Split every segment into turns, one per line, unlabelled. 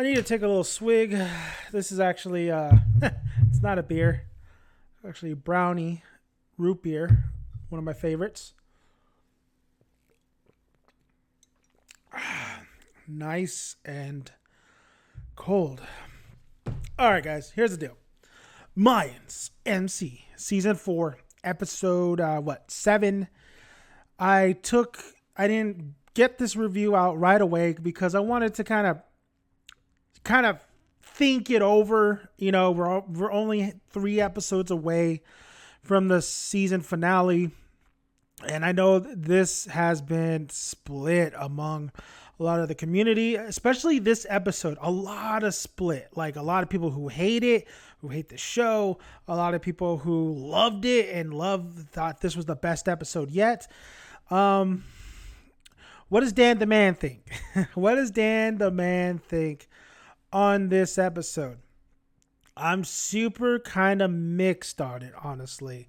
I need to take a little swig. This is actually, it's not a beer. It's actually brownie root beer. One of my favorites. Nice and cold. All right, guys, here's the deal. Mayans MC, season 4, episode, 7. I didn't get this review out right away because I wanted to kind of think it over. You know, we're only 3 episodes away from the season finale, and I know this has been split among a lot of the community, especially this episode. A lot of split, like a lot of people who hate it, who hate the show, a lot of people who loved it and thought this was the best episode yet. What does Dan the Man think? What does Dan the Man think on this episode? I'm super kind of mixed on it, honestly.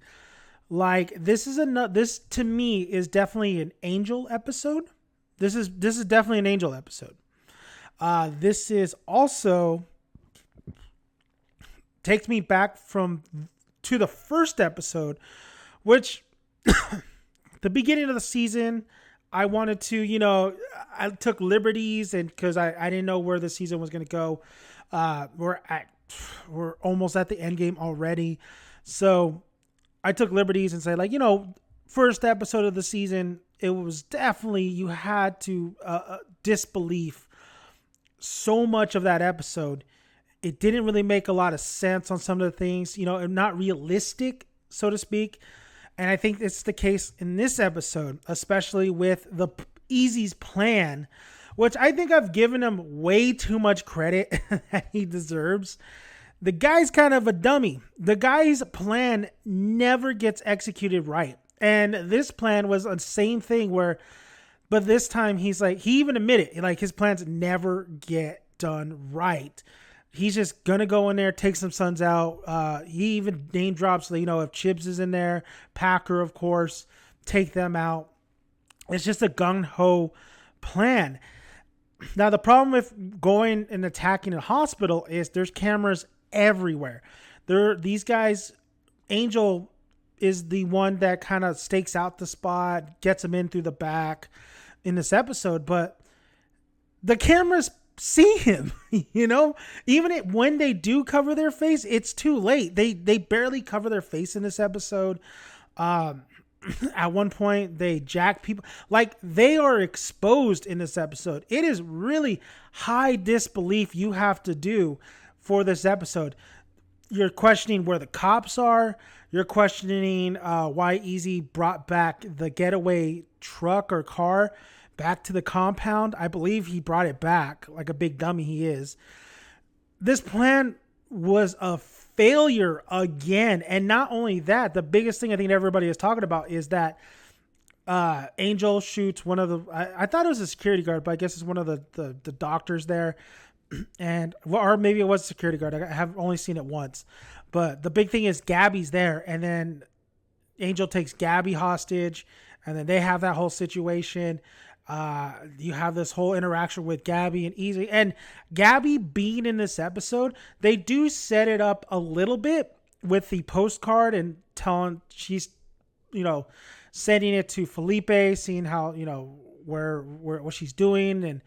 Like, this to me is definitely an Angel episode. This is definitely an Angel episode. This is also takes me back to the first episode, which the beginning of the season, I wanted to, I took liberties, and because I didn't know where the season was going to go. We're almost at the end game already, so I took liberties and said, first episode of the season, it was definitely, you had to disbelief so much of that episode. It didn't really make a lot of sense on some of the things, not realistic, so to speak. And I think it's the case in this episode, especially with the Easy's plan, which I think I've given him way too much credit that he deserves. The guy's kind of a dummy. The guy's plan never gets executed right. And this plan was the same thing but this time he even admitted, his plans never get done right. He's just going to go in there, take some Sons out. He even name drops, if Chibs is in there, Packer, of course, take them out. It's just a gung-ho plan. Now, the problem with going and attacking a hospital is there's cameras everywhere. These guys, Angel is the one that kind of stakes out the spot, gets him in through the back in this episode, but the cameras see him, even when they do cover their face, it's too late. They barely cover their face in this episode. At one point they jack people, they are exposed in this episode. It is really high disbelief you have to do for this episode. You're questioning where the cops are. You're questioning why Easy brought back the getaway truck or car back to the compound. I believe he brought it back like a big dummy he is. This plan was a failure again. And not only that, the biggest thing I think everybody is talking about is that Angel shoots one of the, I thought it was a security guard, but I guess it's one of the doctors there. Or maybe it was a security guard. I have only seen it once. But the big thing is Gabby's there, and then Angel takes Gabby hostage, and then they have that whole situation. You have this whole interaction with Gabby and Easy. And Gabby being in this episode, they do set it up a little bit with the postcard and telling she's, sending it to Felipe, seeing how, where what she's doing. And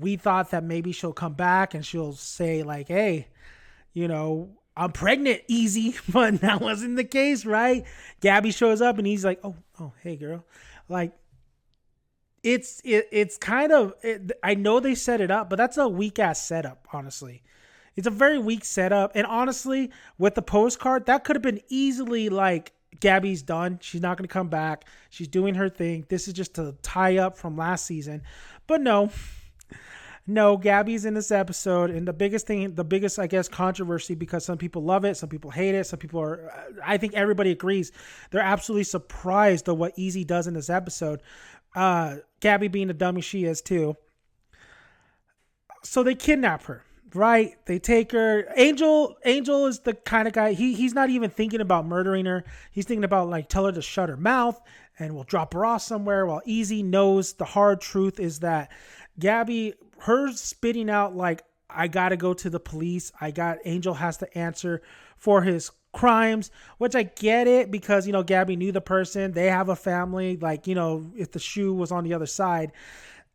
we thought that maybe she'll come back and she'll say hey, I'm pregnant, Easy, but that wasn't the case, right? Gabby shows up and he's like, oh, hey girl. It's kind of, I know they set it up, but that's a weak ass setup, honestly. It's a very weak setup. And honestly, with the postcard, that could have been easily Gabby's done. She's not going to come back. She's doing her thing. This is just to tie up from last season. But no, Gabby's in this episode. And the biggest, I guess, controversy, because some people love it, some people hate it, some people I think everybody agrees. They're absolutely surprised at what Easy does in this episode. Gabby being the dummy she is too. So they kidnap her, right? They take her. Angel is the kind of guy, he's not even thinking about murdering her. He's thinking about tell her to shut her mouth and we'll drop her off somewhere, while Easy knows the hard truth is that Gabby, her spitting out I got to go to the police. Angel has to answer for his crimes, which I get it because, Gabby knew the person. They have a family. Like, if the shoe was on the other side.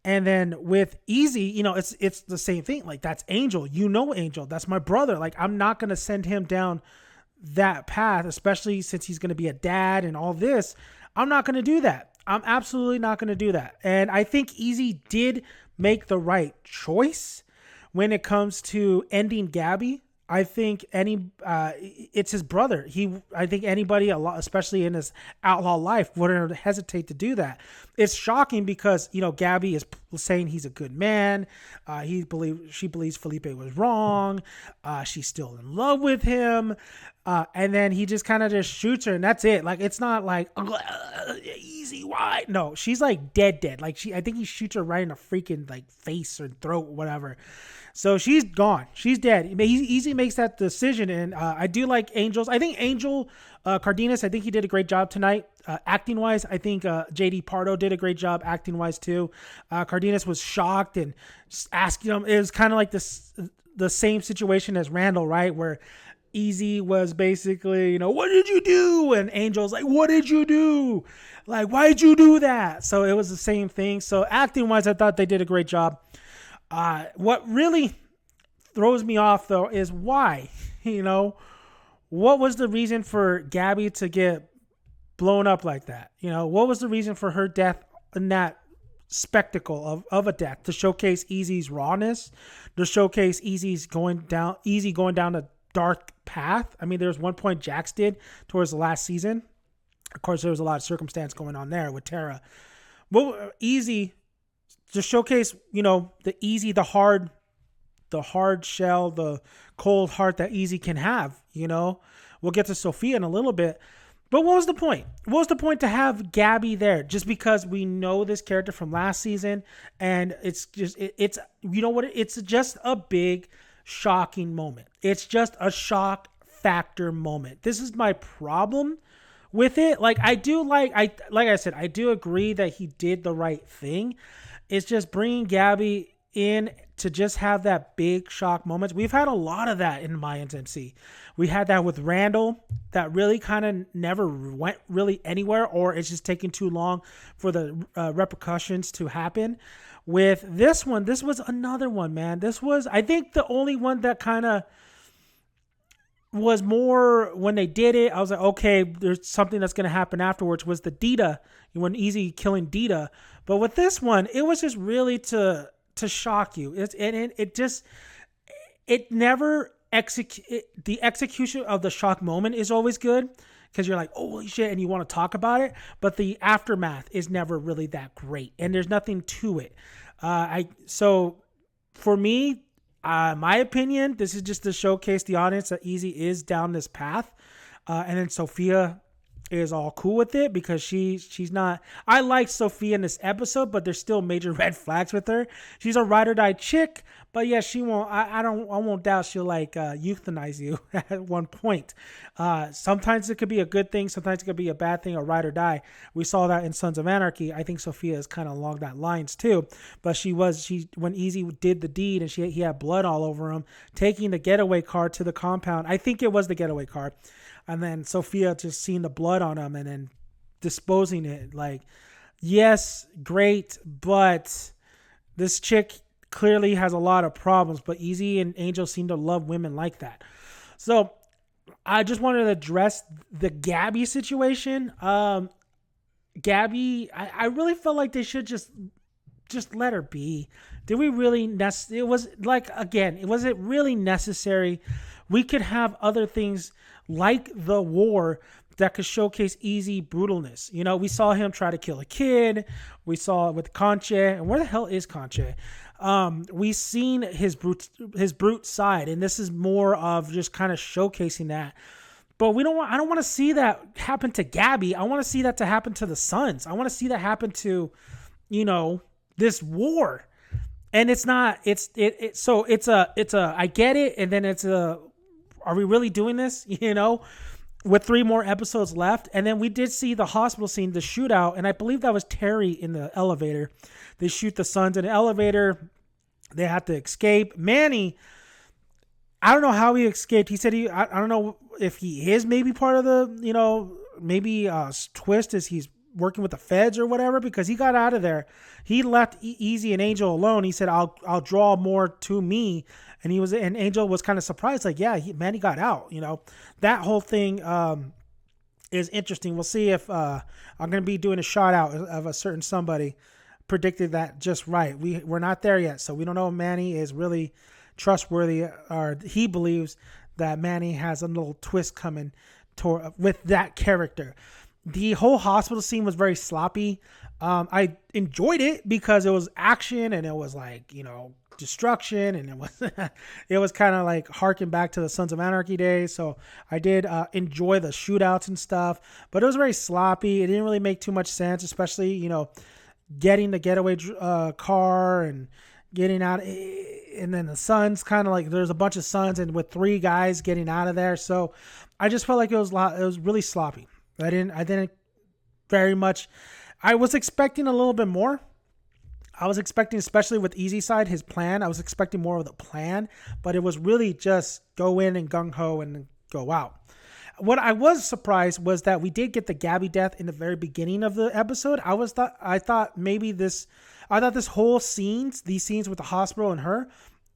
And then with Easy, it's the same thing. Like, that's Angel. Angel. That's my brother. Like, I'm not going to send him down that path, especially since he's going to be a dad and all this. I'm not going to do that. I'm absolutely not going to do that. And I think Easy did make the right choice when it comes to ending Gabby. I think it's his brother. I think anybody, especially in his outlaw life, wouldn't hesitate to do that. It's shocking because, Gabby is saying he's a good man. She believes Felipe was wrong. She's still in love with him. And then he just kind of just shoots her and that's it. Like, it's not like, easy, why? No, she's like dead. Like I think he shoots her right in the freaking like face or throat, whatever. So she's gone. She's dead. Easy makes that decision. And I do like Angel's. I think Angel Cardenas, I think he did a great job tonight. Acting wise, I think JD Pardo did a great job acting wise too. Cardenas was shocked and asking him. It was kind of like the same situation as Randall, right? Where Easy was basically, what did you do? And Angel's like, what did you do? Like, why did you do that? So it was the same thing. So acting wise, I thought they did a great job. What really throws me off though is why, what was the reason for Gabby to get blown up like that? What was the reason for her death in that spectacle of a death? To showcase Easy's rawness, to showcase Easy going down a dark path. I mean, there's one point Jax did towards the last season. Of course, there was a lot of circumstance going on there with Tara. Well, Easy to showcase, the hard shell, the cold heart that Easy can have, We'll get to Sophia in a little bit. But what was the point? What was the point to have Gabby there? Just because we know this character from last season and it's just, it's just a big shocking moment. It's just a shock factor moment. This is my problem with it. Like I said, I do agree that he did the right thing. It's just bringing Gabby in to just have that big shock moment. We've had a lot of that in Mayans MC. We had that with Randall that really kind of never went really anywhere, or it's just taking too long for the repercussions to happen. With this one, this was another one, man. This was, I think, the only one that kind of was more when they did it. I was like, okay, there's something that's going to happen afterwards. Was the Dita, when Easy killing Dita. But with this one, it was just really to shock you. It never execute. The execution of the shock moment is always good because you're like, holy shit, and you want to talk about it. But the aftermath is never really that great, and there's nothing to it. So for me, my opinion, this is just to showcase the audience that Easy is down this path, and then Sophia is all cool with it because she's not. I like Sophia in this episode, but there's still major red flags with her. She's a ride or die chick, but yeah, she won't. I won't doubt she'll like euthanize you at one point. Sometimes it could be a good thing, sometimes it could be a bad thing, or ride or die. We saw that in Sons of Anarchy. I think Sophia is kind of along that lines too. But she when Easy did the deed and he had blood all over him, taking the getaway car to the compound. I think it was the getaway car. And then Sophia just seeing the blood on him and then disposing it. Like, yes, great, but this chick clearly has a lot of problems. But Easy and Angel seem to love women like that. So I just wanted to address the Gabby situation. Gabby, I really felt like they should just let her be. Did we really? It was like, again, was it really necessary? We could have other things like the war that could showcase Easy brutalness. We saw him try to kill a kid. We saw it with Conche. And where the hell is Conche? We've seen his brute side, and this is more of just kind of showcasing that. But I don't want to see that happen to Gabby. I want to see that to happen to the Sons. I want to see that happen to, this war. And it's not, so it's a, I get it. And then are we really doing this? With 3 more episodes left. And then we did see the hospital scene, the shootout. And I believe that was Terry in the elevator. They shoot the Sons in the elevator. They had to escape. Manny, I don't know how he escaped. He said I don't know if he is maybe part of the, maybe twist is he's working with the feds or whatever, because he got out of there. He left Easy and Angel alone. He said, I'll draw more to me. And Angel was kind of surprised. Like, yeah, Manny got out, that whole thing, is interesting. We'll see if, I'm going to be doing a shout out of a certain somebody predicted that just right. We're not there yet. So we don't know if Manny is really trustworthy, or he believes that Manny has a little twist coming with that character. The whole hospital scene was very sloppy. I enjoyed it because it was action and it was like, destruction, and it was kind of like harking back to the Sons of Anarchy days. So I did enjoy the shootouts and stuff, but it was very sloppy. It didn't really make too much sense, especially, getting the getaway car and getting out, and then the Sons, kind of like there's a bunch of Sons and with 3 guys getting out of there. So I just felt like it was really sloppy. I didn't very much. I was expecting a little bit more. I was expecting, especially with Easy Side, his plan. I was expecting more of the plan, but it was really just go in and gung ho and go out. What I was surprised was that we did get the Gabby death in the very beginning of the episode. I thought this whole these scenes with the hospital and her,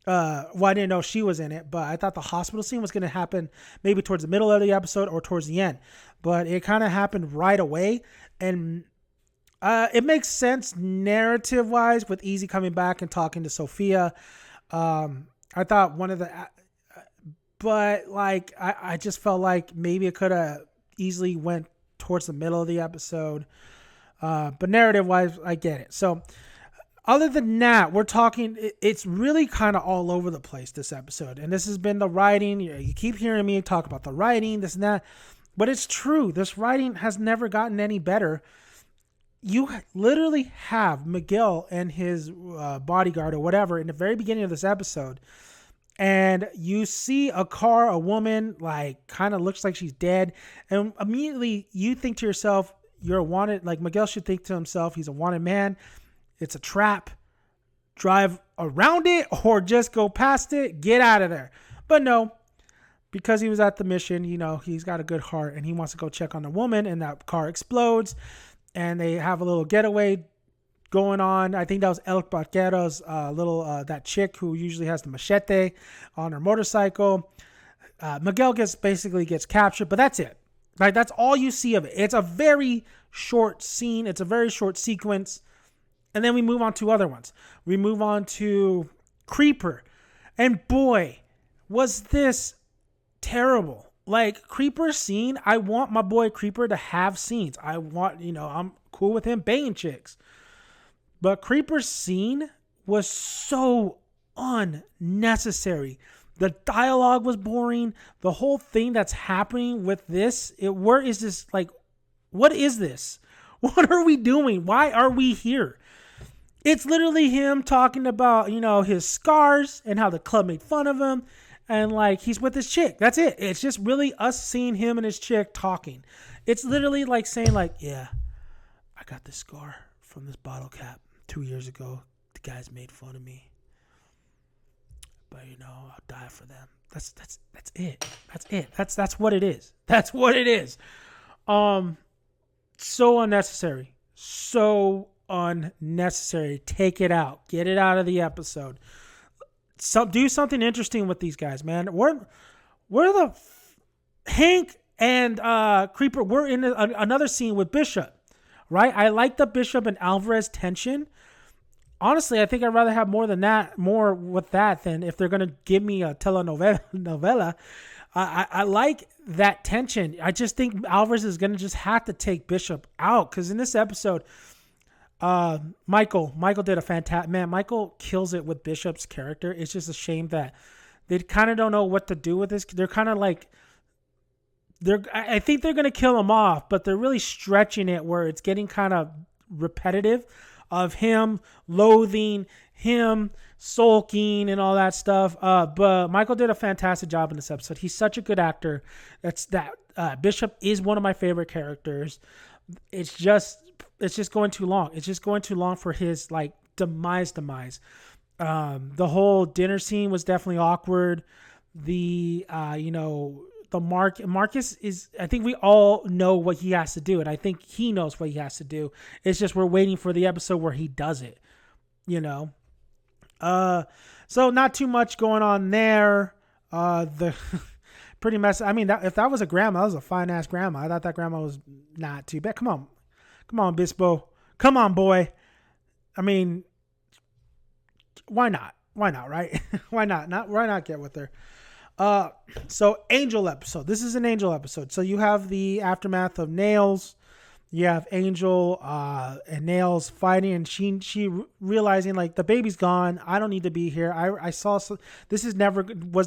I didn't know she was in it, but I thought the hospital scene was going to happen maybe towards the middle of the episode or towards the end, but it kind of happened right away. And it makes sense narrative wise with Easy coming back and talking to Sophia. I thought but like, I just felt like maybe it could have easily went towards the middle of the episode. But narrative wise, I get it. So other than that, we're talking, it's really kind of all over the place, this episode. And this has been the writing. You keep hearing me talk about the writing, this and that, but it's true. This writing has never gotten any better. You literally have Miguel and his bodyguard or whatever in the very beginning of this episode, and you see a woman, like, kind of looks like she's dead, and immediately you think to yourself, you're wanted. Like, Miguel should think to himself, he's a wanted man. It's a trap. Drive around it or just go past it. Get out of there. But no, because he was at the mission, he's got a good heart and he wants to go check on the woman, and that car explodes and they have a little getaway going on. I think that was El Barquero's that chick who usually has the machete on her motorcycle. Miguel basically gets captured, but that's it. Like, that's all you see of it. It's a very short scene. It's a very short sequence. And then we move on to other ones. We move on to Creeper. And boy, was this terrible. Like, Creeper's scene, I want my boy Creeper to have scenes. I want, I'm cool with him banging chicks. But Creeper's scene was so unnecessary. The dialogue was boring. The whole thing that's happening with this, where is this? Like, what is this? What are we doing? Why are we here? It's literally him talking about, his scars and how the club made fun of him. And like, he's with his chick. That's it. It's just really us seeing him and his chick talking. It's literally like saying like, yeah, I got this scar from this bottle cap 2 years ago. The guys made fun of me. But I'll die for them. That's it. That's it. That's what it is. That's what it is. So unnecessary. So unnecessary. Take it out. Get it out of the episode. Do something interesting with these guys, man. We're Hank and Creeper. We're in another scene with Bishop, right? I like the Bishop and Alvarez tension. Honestly, I think I'd rather have more with that than if they're gonna give me a telenovela. I like that tension. I just think Alvarez is gonna just have to take Bishop out, because in this episode, Michael did a fantastic, man. Michael kills it with Bishop's character. It's just a shame that they kind of don't know what to do with this. They're kind of like, I think they're going to kill him off, but they're really stretching it where it's getting kind of repetitive of him loathing, him sulking and all that stuff. But Michael did a fantastic job in this episode. He's such a good actor. Bishop is one of my favorite characters. It's just going too long. It's just going too long for his like demise. The whole dinner scene was definitely awkward. The the Marcus is, I think we all know what he has to do, and I think he knows what he has to do. It's just we're waiting for the episode where he does it. You know. So not too much going on there. The pretty messy. I mean, if that was a grandma, that was a fine ass grandma. I thought that grandma was not too bad. Come on, Bispo. Come on, boy. I mean, why not? Why not, right? Why not? Why not get with her? So Angel episode. This is an Angel episode. So you have the aftermath of Nails. You have Angel and Nails fighting, and she realizing like the baby's gone. I don't need to be here. I saw this was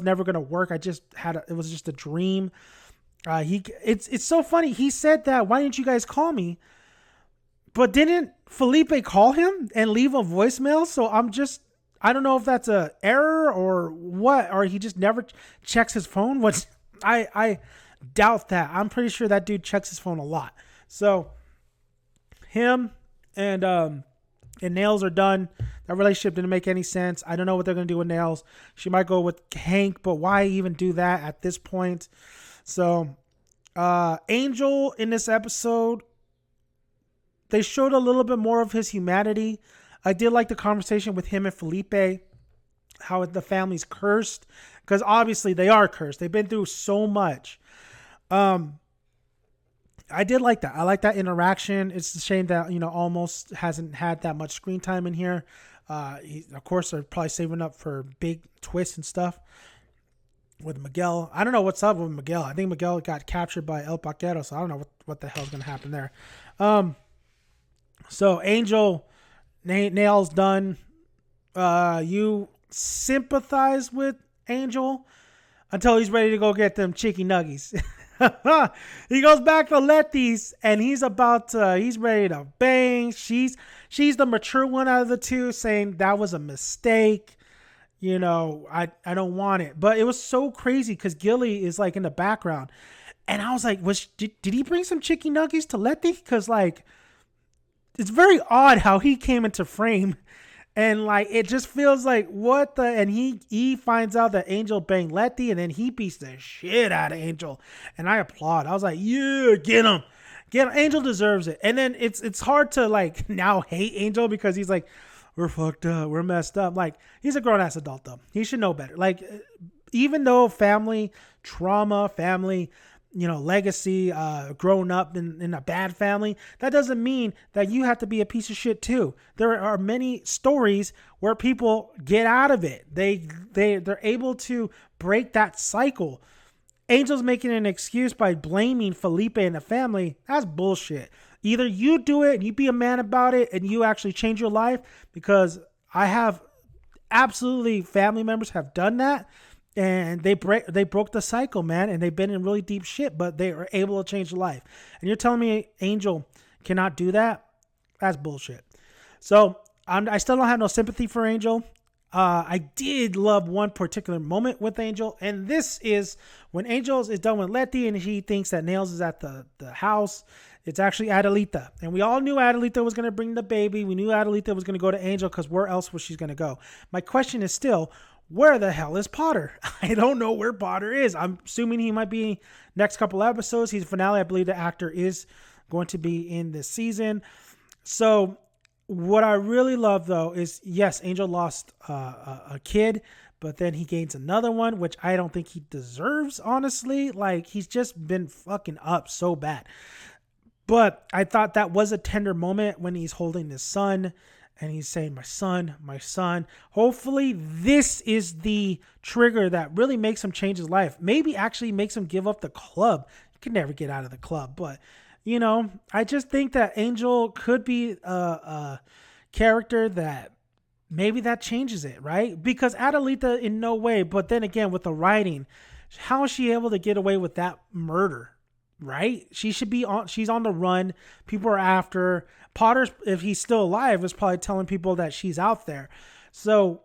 never gonna work. It was just a dream. It's so funny. He said that. Why didn't you guys call me? But didn't Felipe call him and leave a voicemail? So I don't know if that's a error or what, or he just never checks his phone. I doubt that. I'm pretty sure that dude checks his phone a lot. So him and Nails are done. That relationship didn't make any sense. I don't know what they're gonna do with Nails. She might go with Hank, but why even do that at this point? So Angel in this episode, they showed a little bit more of his humanity. I did like the conversation with him and Felipe, how the family's cursed, because obviously they are cursed. They've been through so much. I did like that. I like that interaction. It's a shame that, almost hasn't had that much screen time in here. Of course, they're probably saving up for big twists and stuff with Miguel. I don't know what's up with Miguel. I think Miguel got captured by El Paquero, so I don't know what the hell's going to happen there. So Angel, Nails done. You sympathize with Angel until he's ready to go get them chicken nuggies. He goes back to Letty's and he's ready to bang. She's the mature one out of the two, saying that was a mistake. I don't want it. But it was so crazy because Gilly is like in the background. And I was like, did he bring some chicken nuggies to Letty? Because like, it's very odd how he came into frame, and like it just feels like and he finds out that Angel banged Letty, and then he beats the shit out of Angel, and I applaud. I was like, yeah, get him. Angel deserves it. And then it's hard to like now hate Angel because he's like, we're fucked up, we're messed up. Like, he's a grown ass adult though. He should know better. Like, even though family trauma, legacy, grown up in a bad family, that doesn't mean that you have to be a piece of shit too. There are many stories where people get out of it. They're able to break that cycle. Angel's making an excuse by blaming Felipe and the family. That's bullshit. Either you do it and you be a man about it and you actually change your life, because I have absolutely family members have done that. And they broke the cycle, man, and they've been in really deep shit, but they are able to change their life. And you're telling me Angel cannot do that? That's bullshit. So I still don't have no sympathy for Angel. I did love one particular moment with Angel, and this is when Angel is done with Letty and he thinks that Nails is at the house. It's actually Adelita. And we all knew Adelita was going to bring the baby. We knew Adelita was going to go to Angel because where else was she going to go? My question is still, where the hell is Potter? I don't know where Potter is. I'm assuming he might be next couple episodes. He's finale. I believe the actor is going to be in this season. So what I really love though is, yes, Angel lost a kid, but then he gains another one, which I don't think he deserves, honestly. Like, he's just been fucking up so bad. But I thought that was a tender moment when he's holding his son and he's saying, my son, my son. Hopefully this is the trigger that really makes him change his life. Maybe actually makes him give up the club. You can never get out of the club. But, I just think that Angel could be a character that maybe that changes it, right? Because Adelita in no way, but then again, with the writing, how is she able to get away with that murder? Right? She's on the run. People are after her. Potter, if he's still alive, is probably telling people that she's out there. So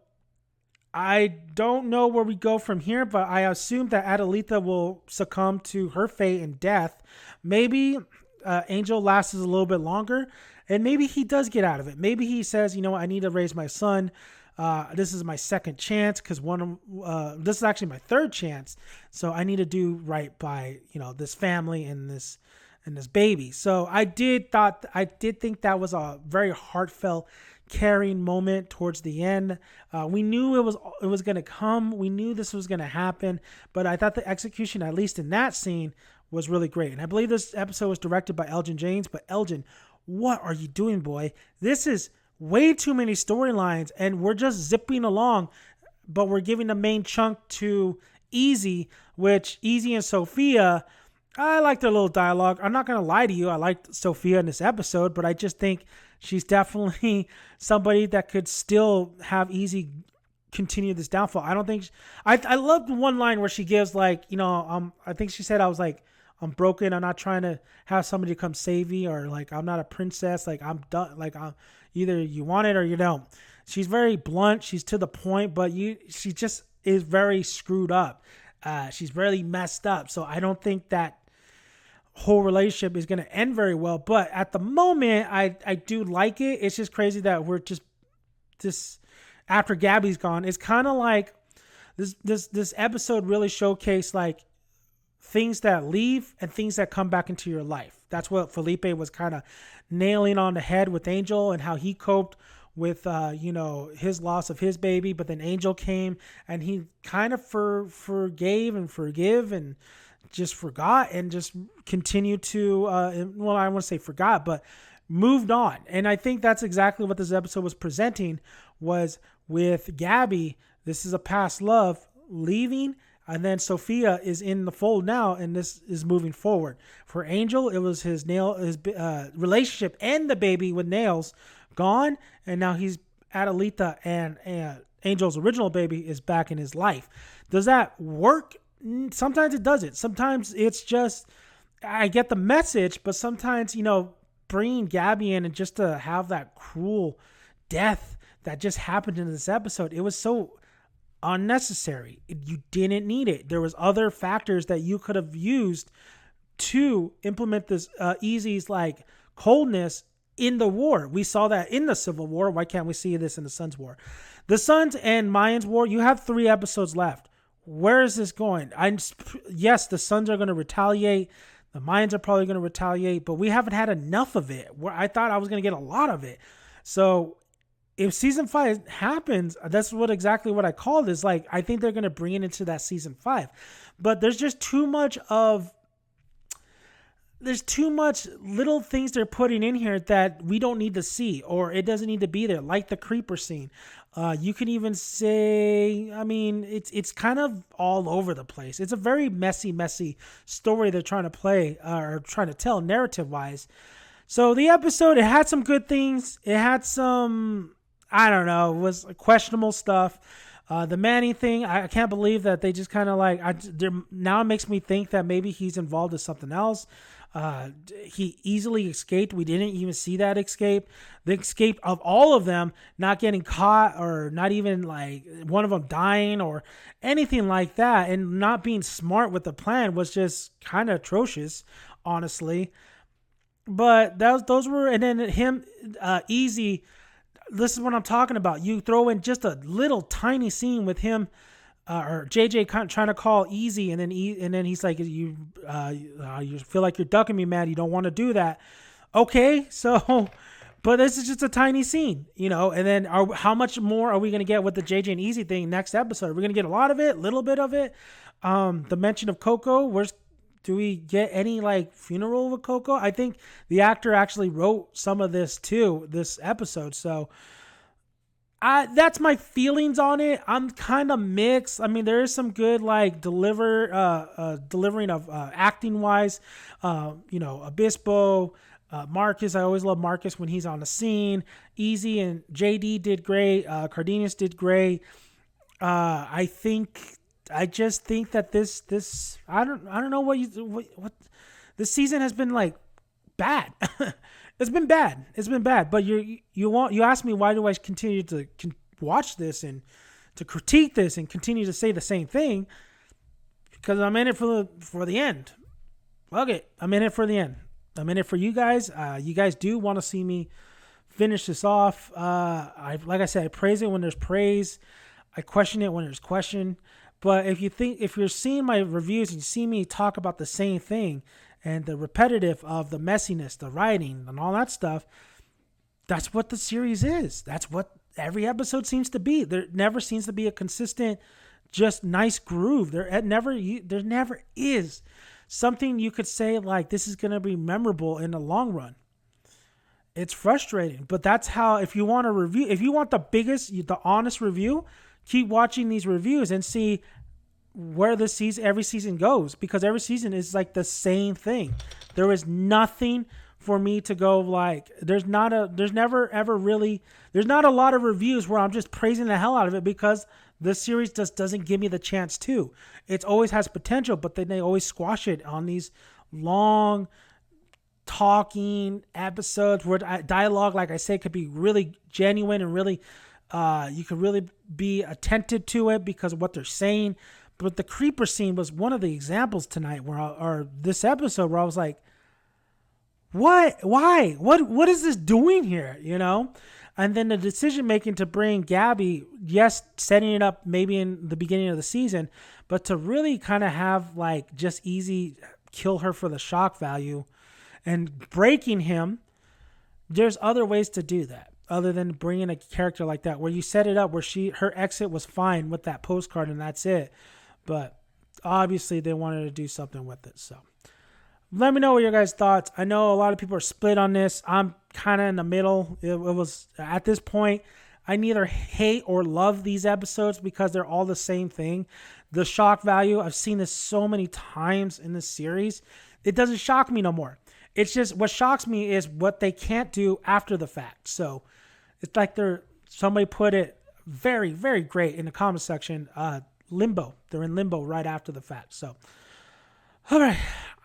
I don't know where we go from here, but I assume that Adelita will succumb to her fate and death. Maybe Angel lasts a little bit longer, and maybe he does get out of it. Maybe he says, I need to raise my son. This is my second chance because this is actually my third chance. So I need to do right by, this family and this baby. So I did think that was a very heartfelt, caring moment towards the end. We knew it was going to come. We knew this was going to happen, but I thought the execution, at least in that scene, was really great. And I believe this episode was directed by Elgin James. But Elgin, what are you doing, boy? This is way too many storylines, and we're just zipping along, but we're giving the main chunk to Easy, which Easy and Sophia, I like their little dialogue. I'm not going to lie to you. I liked Sophia in this episode, but I just think she's definitely somebody that could still have Easy continue this downfall. I don't think... I love the one line where she gives I think she said, I'm broken. I'm not trying to have somebody come save me, or I'm not a princess. I'm done. Either you want it or you don't. She's very blunt. She's to the point, but she just is very screwed up. She's really messed up. So I don't think that whole relationship is going to end very well. But at the moment, I do like it. It's just crazy that we're just after Gabby's gone. It's kind of like this episode really showcased things that leave and things that come back into your life. That's what Felipe was kind of nailing on the head with Angel, and how he coped with, his loss of his baby. But then Angel came and he kind of forgave and just forgot and just continued to, I don't want to say forgot, but moved on. And I think that's exactly what this episode was presenting, was with Gabby. This is a past love leaving, and then Sophia is in the fold now, and this is moving forward. For Angel, it was his relationship and the baby with Nails gone, and now he's at Alita, and Angel's original baby is back in his life. Does that work? Sometimes it doesn't. Sometimes it's just, I get the message, but sometimes, bringing Gabby in and just to have that cruel death that just happened in this episode, it was so unnecessary. You didn't need it. There was other factors that you could have used to implement this Easy's coldness in the war. We saw that in the Civil War. Why can't we see this in the Sons War? The Sons and Mayans War, you have 3 episodes left. Where is this going? Yes, the Sons are going to retaliate. The Mayans are probably going to retaliate, but we haven't had enough of it. Where I thought I was going to get a lot of it. So if season 5 happens, that's exactly what I call this. I think they're going to bring it into that season 5, but there's just too much little things they're putting in here that we don't need to see, or it doesn't need to be there. Like the creeper scene. You can even say, it's kind of all over the place. It's a very messy story they're trying to play, or trying to tell narrative wise. So the episode, it had some good things. It had some, it was questionable stuff. The Manny thing, I can't believe that they just kind of now it makes me think that maybe he's involved in something else. He easily escaped. We didn't even see that escape. The escape of all of them not getting caught, or not even one of them dying or anything like that, and not being smart with the plan, was just kind of atrocious, honestly. But those were, and then him, Easy. This is what I'm talking about. You throw in just a little tiny scene with him, or JJ trying to call Easy, and then he's like, you feel like you're ducking me, man. You don't want to do that. Okay, so, but this is just a tiny scene, and then how much more are we going to get with the JJ and Easy thing next episode? Are we going to get a lot of it, little bit of it? The mention of Coco, do we get any funeral with Coco? I think the actor actually wrote some of this too, this episode. So that's my feelings on it. I'm kind of mixed. There is some good delivering of acting wise. Obispo, Marcus. I always love Marcus when he's on the scene. Easy and JD did great. Cardenas did great. I just think that this I don't know what this season has been bad. It's been bad. But you asked me, why do I continue to watch this and to critique this and continue to say the same thing? Because I'm in it for the end. Okay, I'm in it for the end. I'm in it for you guys. You guys do want to see me finish this off. Like I said, I praise it when there's praise. I question it when there's question. But if you're seeing my reviews and you see me talk about the same thing and the repetitive of the messiness, the writing, and all that stuff, that's what the series is. That's what every episode seems to be. There never seems to be a consistent, just nice groove. There never is something you could say like this is going to be memorable in the long run. It's frustrating, but that's how. If you want a review, if you want the honest review, keep watching these reviews and see where every season goes, because every season is like the same thing. There is nothing for me to go like, there's not a lot of reviews where I'm just praising the hell out of it, because the series just doesn't give me the chance to. It always has potential, but then they always squash it on these long talking episodes where dialogue, like I say, could be really genuine and really, you could really be attentive to it because of what they're saying. But the creeper scene was one of the examples tonight or this episode where I was like, what? Why? What is this doing here? You know? And then the decision making to bring Gabby, yes, setting it up maybe in the beginning of the season, but to really kind of have like just easy kill her for the shock value and breaking him. There's other ways to do that other than bringing a character like that where you set it up where her exit was fine with that postcard and that's it. But obviously they wanted to do something with it. So let me know what your guys' thoughts. I know a lot of people are split on this. I'm kind of in the middle. It was at this point, I neither hate or love these episodes because they're all the same thing. The shock value, I've seen this so many times in this series. It doesn't shock me no more. It's just what shocks me is what they can't do after the fact. So it's like somebody put it very, very great in the comment section. Limbo. They're in limbo right after the fact. So, all right.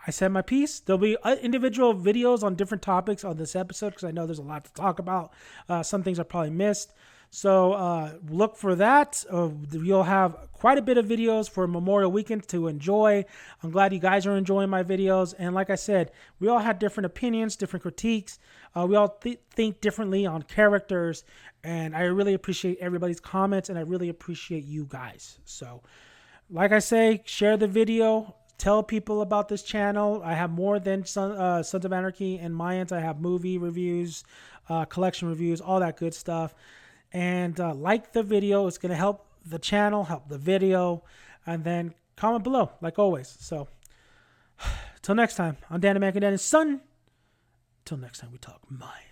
I said my piece. There'll be individual videos on different topics on this episode because I know there's a lot to talk about. Some things I probably missed. So look for that. You'll have quite a bit of videos for Memorial Weekend to enjoy. I'm glad you guys are enjoying my videos. And like I said, we all had different opinions, different critiques. We all think differently on characters. And I really appreciate everybody's comments. And I really appreciate you guys. So like I say, share the video. Tell people about this channel. I have more than Sons of Anarchy and Mayans. I have movie reviews, collection reviews, all that good stuff. And like the video. It's going to help the channel, help the video. And then comment below, like always. So, till next time, I'm Dan Mc and Dan's son. Till next time we talk Mayans.